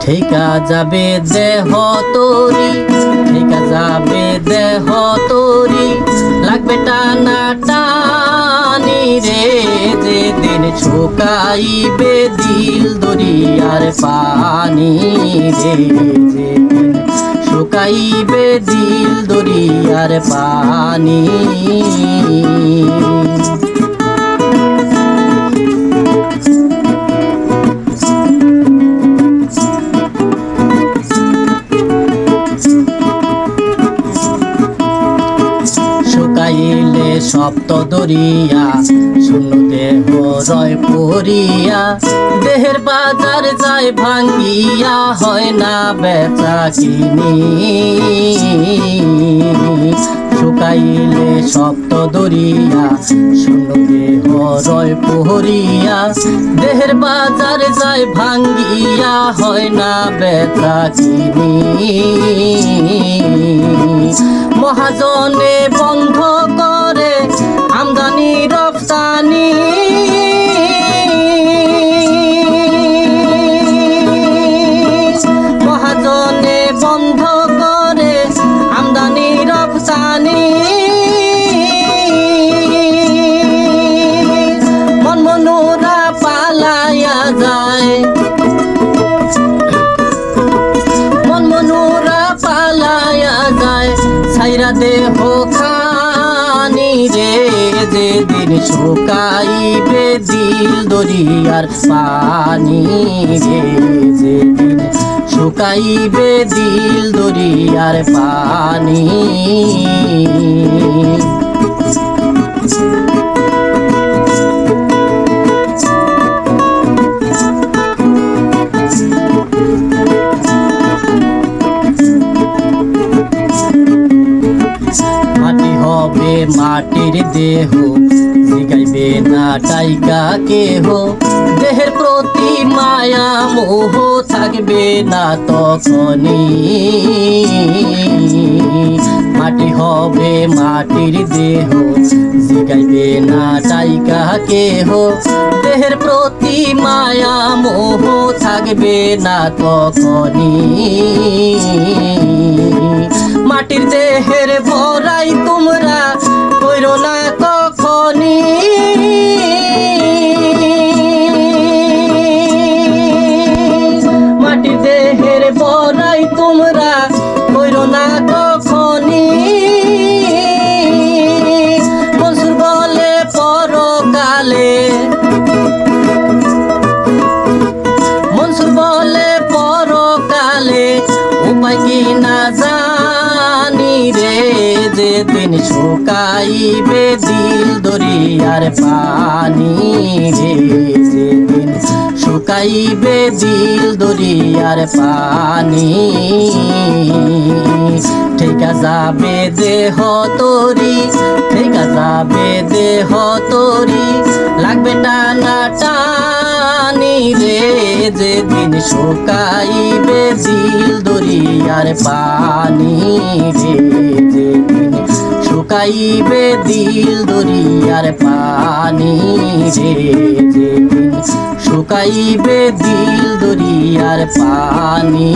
থেকা যাবে দেহ তোরি, থেকা যাবে দেহ তোরি, লাগবে টানা টানি রে। যেদিন শুকাইবে দিল দরিয়ার পানি রে, যেদিন শুকাইবে দিল দরিয়ার পানি। শুকাইলে সপ্ত দরিয়া, শূন্য দেহ রয় পড়িয়া, দেহের বাজার যায় ভাঙ্গিয়া, হয় না বেচা কিনি। শুকাইলে সপ্ত দরিয়া, শূন্য দেহ রয় পড়িয়া, দেহের বাজার যায় ভাঙ্গিয়া, হয় না বেচা কিনি। মহাজনে বন্ধ করে আমদানি রপ্তানি, মহাজনে বন্ধ করে আমদানি রপ্তানি। মনমনুরা পালাইয়া যায়, মনমনুরা পালাইয়া যায়, ছাইরা দেহ খানি রে। যেদিন শুকাইবে দিল দরিয়ার পানি রে, যেদিন শুকাইবে দিল দরিয়ার পানি। মাটি হবে মাটির দেহ, জিগাইবে না টাইকা কেহ, দেহের প্রতি মায়া মোহ থাকবে না তখনই। মাটি হবে মাটির দেহ, জিগাইবে না টাইকা কেহ, দেহের প্রতি মায়া মোহ থাকবে না তখনই। মাটির দেহের ভরাই তোমরা কইরো না কখনি, মাটির দেহের ভরাই তোমরা কইরো না কখনি। মনসুর বলে পরকালে, মনসুর বলে পরকালে, উপায় কি না জানি রে। যেদিন শুকাইবে দিল দরিয়ার পানি রে, যেদিন শুকাইবে দিল দরিয়ার পানি। থেকা যাবে দেহ তোরি, থেকা যাবে দেহ তোরি, লাগবে টানা টানি রে। যেদিন শুকাইবে দিল দরিয়ার পানি রে, যেদিন শুকাইবে দিল দরিয়ার পানি রে, যেদিন শুকাইবে দিল দরিয়ার পানি।